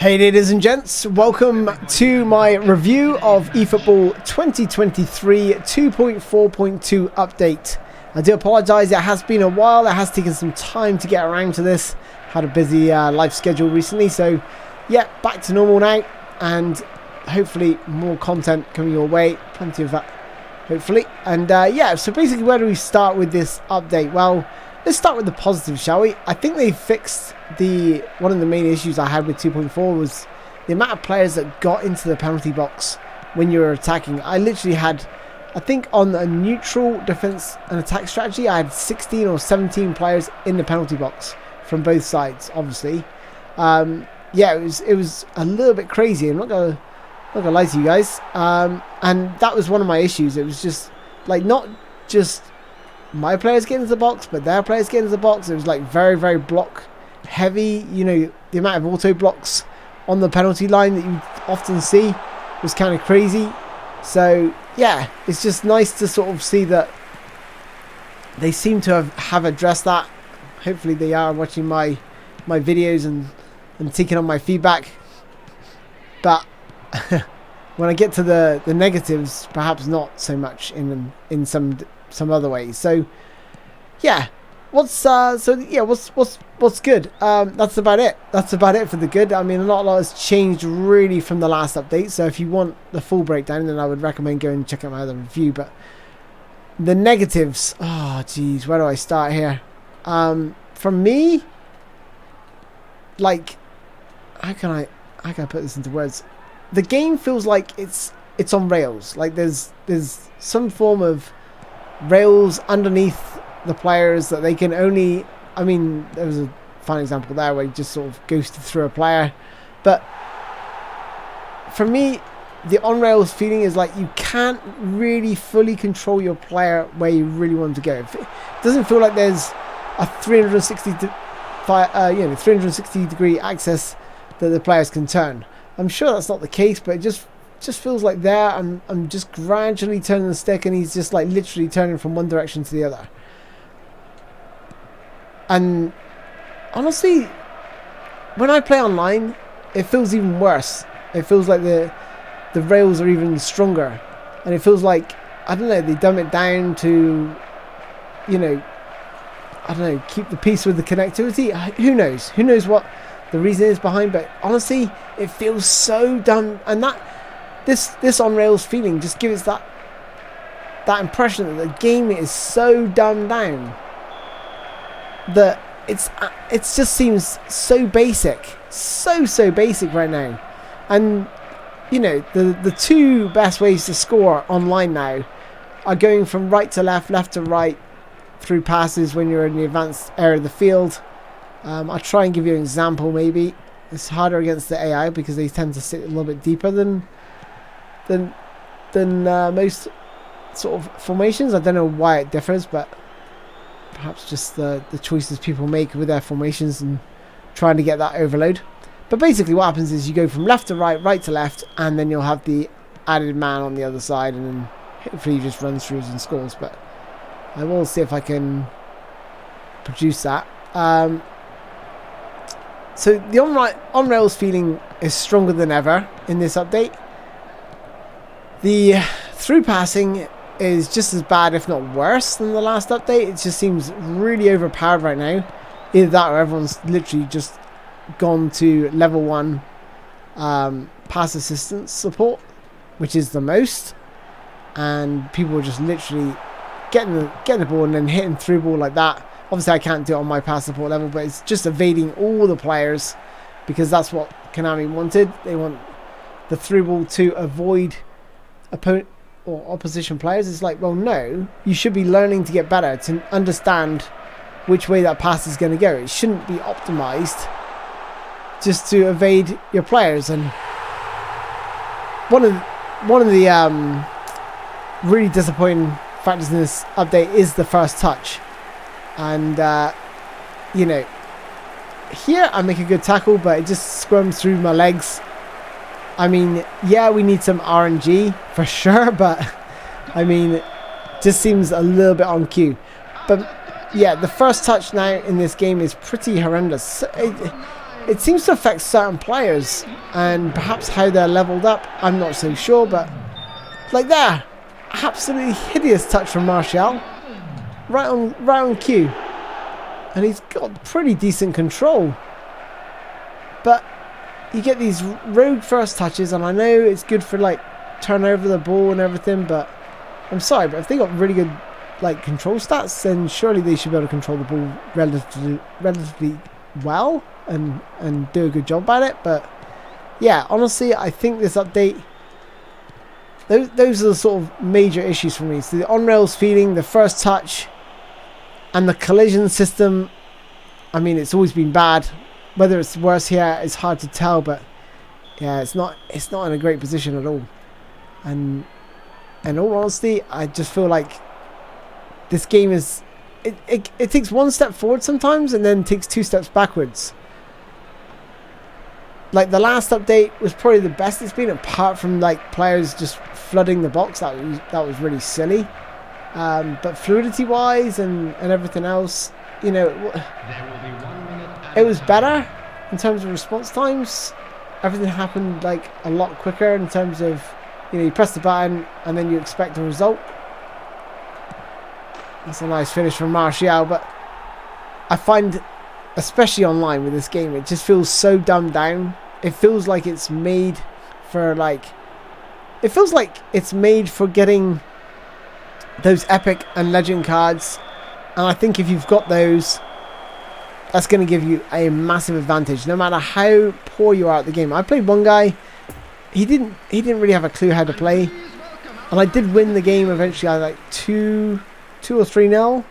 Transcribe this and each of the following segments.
Hey ladies and gents, welcome to my review of eFootball 2023 2.4.2 update. I do apologise, it has been a while, it has taken some time to get around to this. Had a busy life schedule recently, so yeah, back to normal now, and hopefully more content coming your way, plenty of that hopefully. And yeah, so basically where do we start with this update? Well, let's start with the positives, shall we? I think they fixed one of the main issues I had with 2.4 was the amount of players that got into the penalty box when you were attacking. I literally had, I think on a neutral defense and attack strategy, I had 16 or 17 players in the penalty box from both sides, obviously. Yeah, it was a little bit crazy. I'm not gonna lie to you guys. And that was one of my issues. It was just like not just my players getting into the box, but their players getting into the box. It was like very, very block heavy. You know, the amount of auto blocks on the penalty line that you often see was kind of crazy. So yeah, it's just nice to sort of see that they seem to have addressed that. Hopefully they are watching my videos and taking on my feedback. But when I get to the negatives, perhaps not so much in some other ways. So yeah, what's good? That's about it. That's about it for the good. I mean, not a lot has changed really from the last update, so if you want the full breakdown, then I would recommend going and check out my other review. But the negatives, oh geez, where do I start here? From me, like, how can I put this into words? The game feels like it's on rails. Like there's some form of rails underneath the players that they can only, I mean, there was a fun example there where he just sort of ghosted through a player, but for me the on rails feeling is like you can't really fully control your player where you really want to go. It doesn't feel like there's a 360 degree access that the players can turn. I'm sure that's not the case, but it just feels like there I'm just gradually turning the stick and he's just like literally turning from one direction to the other. And honestly, when I play online, it feels even worse. It feels like the rails are even stronger, and it feels like, I don't know, they dumb it down to, you know, I don't know, keep the peace with the connectivity. Who knows what the reason is behind, but honestly it feels so dumb, and that this on rails feeling just gives that impression that the game is so dumbed down that it just seems so basic, so basic right now. And you know, the two best ways to score online now are going from right to left, left to right through passes when you're in the advanced area of the field. I'll try and give you an example. Maybe it's harder against the AI because they tend to sit a little bit deeper than most sort of formations. I don't know why it differs, but perhaps just the choices people make with their formations and trying to get that overload. But basically what happens is you go from left to right, right to left, and then you'll have the added man on the other side, and then hopefully he just runs through and scores. But I will see if I can produce that. So the on rails feeling is stronger than ever in this update. The through passing is just as bad, if not worse, than the last update. It just seems really overpowered right now. Either that or everyone's literally just gone to level 1 pass assistance support, which is the most, and people are just literally getting the ball and then hitting through ball like that. Obviously I can't do it on my pass support level, but it's just evading all the players because that's what Konami wanted. They want the through ball to avoid opponent or opposition players. It's like, well, no, you should be learning to get better, to understand which way that pass is going to go. It shouldn't be optimized just to evade your players. And one of the really disappointing factors in this update is the first touch. And you know, here I make a good tackle, but it just scrums through my legs. I mean, yeah, we need some RNG for sure, but I mean, just seems a little bit on cue. But yeah, the first touch now in this game is pretty horrendous. it seems to affect certain players and perhaps how they're leveled up. I'm not so sure, but like there, absolutely hideous touch from Martial, right on cue, and he's got pretty decent control. But you get these rogue first touches, and I know it's good for like turn over the ball and everything, but I'm sorry, but if they got really good like control stats, then surely they should be able to control the ball relatively well and do a good job at it. But yeah, honestly, I think this update, those are the sort of major issues for me. So the on-rails feeling, the first touch, and the collision system. I mean, it's always been bad. Whether it's worse here, it's hard to tell, but yeah, it's not in a great position at all. And in all honesty, I just feel like this game is it takes one step forward sometimes and then takes 2 steps backwards. Like the last update was probably the best it's been, apart from like players just flooding the box. That was really silly. But fluidity wise and everything else, you know, it was better in terms of response times. Everything happened like a lot quicker in terms of, you know, you press the button and then you expect a result. That's a nice finish from Martial, but I find, especially online with this game, it just feels so dumbed down. It feels like it's made for getting those epic and legend cards, and I think if you've got those, that's going to give you a massive advantage no matter how poor you are at the game. I played one guy, he didn't really have a clue how to play, and I did win the game eventually. I like 2 or 3-0,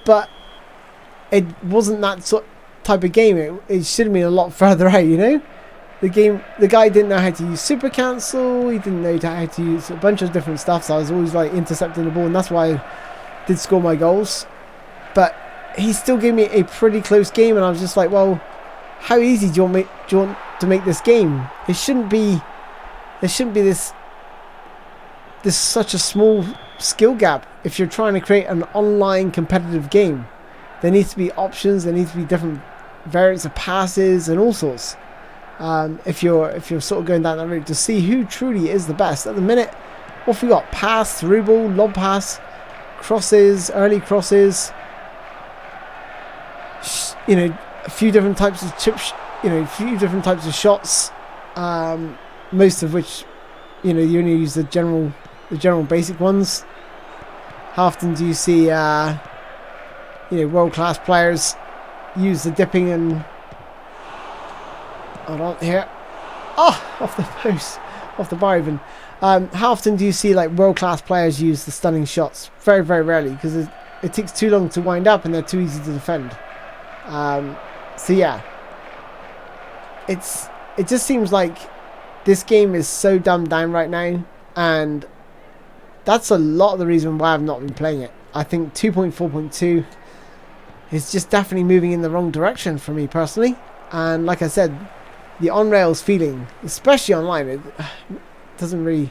but it wasn't that type of game. It should have been a lot further out, you know. The guy didn't know how to use super cancel, he didn't know how to use a bunch of different stuff, so I was always like intercepting the ball, and that's why I did score my goals. But he still gave me a pretty close game, and I was just like, well, how easy do you want to make this game? There shouldn't be this such a small skill gap if you're trying to create an online competitive game. There needs to be options, there needs to be different variants of passes and all sorts. If you're sort of going down that route to see who truly is the best. At the minute, what have we got? Pass, through ball, lob pass, crosses, early crosses. You know, a few different types of chips. You know, a few different types of shots. Most of which, you know, you only use the general basic ones. How often do you see, you know, world-class players use the dipping and... Hold on, here. Oh, off the post. Off the bar even. How often do you see like world-class players use the stunning shots? Very, very rarely, because it takes too long to wind up and they're too easy to defend. So yeah. It just seems like this game is so dumbed down right now, and that's a lot of the reason why I've not been playing it. I think 2.4.2 is just definitely moving in the wrong direction for me personally. And like I said, the on-rails feeling, especially online, it doesn't really,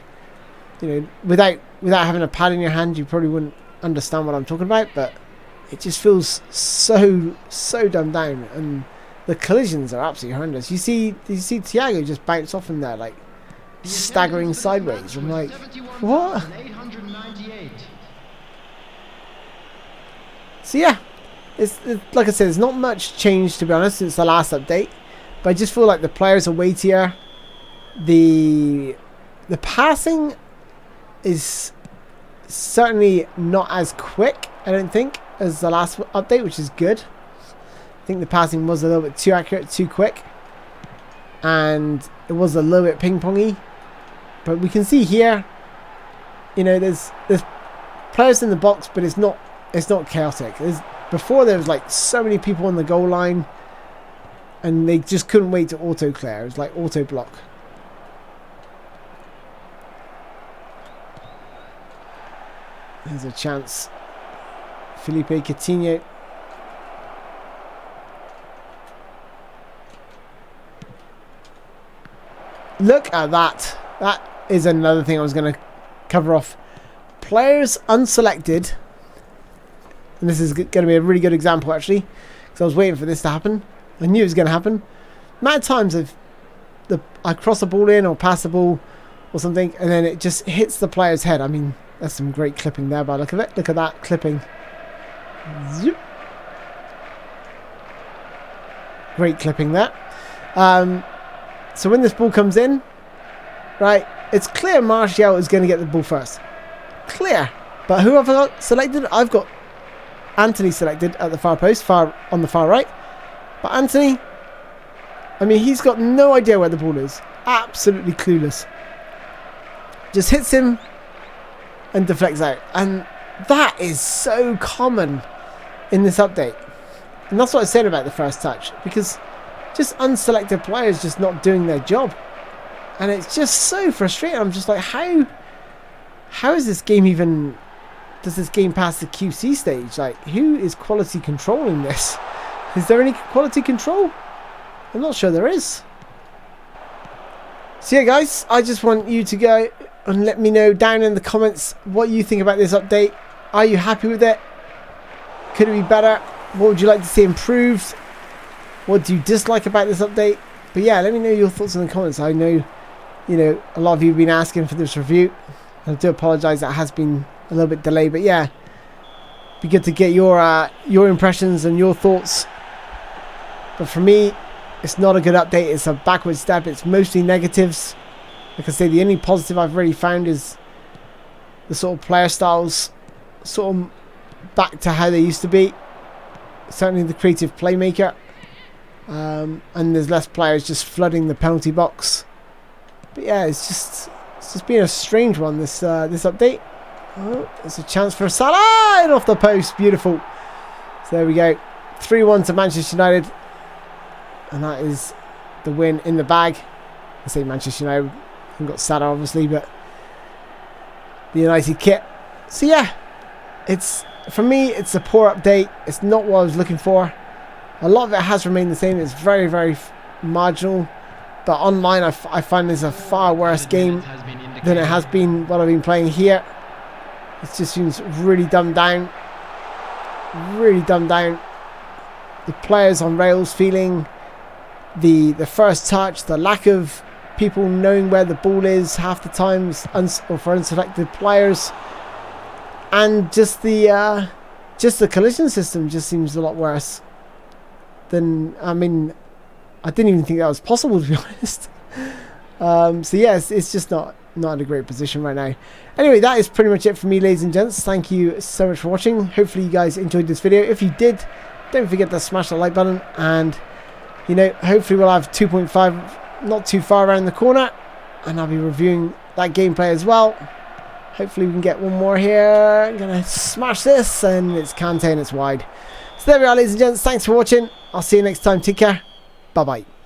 you know, without having a pad in your hand, you probably wouldn't understand what I'm talking about, but it just feels so dumbed down, and the collisions are absolutely horrendous. You see Thiago just bounce off in there, like, staggering sideways. I'm like, what? So yeah, it's like I said, there's not much change, to be honest, since the last update. But I just feel like the players are weightier. The passing is certainly not as quick, I don't think, as the last update, which is good. I think the passing was a little bit too accurate, too quick, and it was a little bit ping-pongy. But we can see here, you know, there's players in the box, but it's not chaotic. Before there was like so many people on the goal line, and they just couldn't wait to auto clear. It was like auto block. There's a chance. Felipe Coutinho. Look at that. That is another thing I was going to cover off. Players unselected. And this is going to be a really good example, actually, because I was waiting for this to happen. I knew it was going to happen. amount of times I cross the ball in or pass the ball or something, and then it just hits the player's head. I mean, that's some great clipping there by the look of it. Look at that clipping. Zoop. Great clipping there. So when this ball comes in, right, it's clear Martial is going to get the ball first. Clear. But who have I got selected? I've got Anthony selected at the far post, on the far right. But Anthony, I mean, he's got no idea where the ball is. Absolutely clueless. Just hits him and deflects out. And that is so common in this update. And that's what I said about the first touch. Because just unselected players just not doing their job. And it's just so frustrating. I'm just like, how is this game even... Does this game pass the QC stage? Like, who is quality controlling this? Is there any quality control? I'm not sure there is. So yeah, guys, I just want you to go and let me know down in the comments what you think about this update. Are you happy with it? Could it be better? What would you like to see improved? What do you dislike about this update? But yeah, let me know your thoughts in the comments. I know, you know, a lot of you have been asking for this review. I do apologise that has been a little bit delayed, but yeah, be good to get your impressions and your thoughts. But for me, it's not a good update. It's a backward step. It's mostly negatives. Like I say, the only positive I've really found is the sort of player styles sort of back to how they used to be. Certainly the creative playmaker, and there's less players just flooding the penalty box. But yeah, it's just been a strange one, this update. Oh, it's a chance for a Salah and off the post. Beautiful. So there we go. 3-1 to Manchester United. And that is the win in the bag. I say Manchester United. We've got Salah obviously, but the United kit. So yeah, for me, it's a poor update. It's not what I was looking for. A lot of it has remained the same. It's very, very marginal. But online, I find this a far worse game than it has been what I've been playing here. It just seems really dumbed down. Really dumbed down. The players on rails feeling the first touch, the lack of people knowing where the ball is half the times, or for unselected players, and just the collision system just seems a lot worse than, I mean, I didn't even think that was possible, to be honest. So yes, it's just not in a great position right now. Anyway, that is pretty much it for me, ladies and gents. Thank you so much for watching. Hopefully you guys enjoyed this video. If you did, don't forget to smash the like button, and you know, hopefully we'll have 2.5 not too far around the corner, and I'll be reviewing that gameplay as well. Hopefully we can get one more here. I'm gonna smash this, and it's Kante and it's wide. So there we are, ladies and gents. Thanks for watching. I'll see you next time. Take care. Bye bye.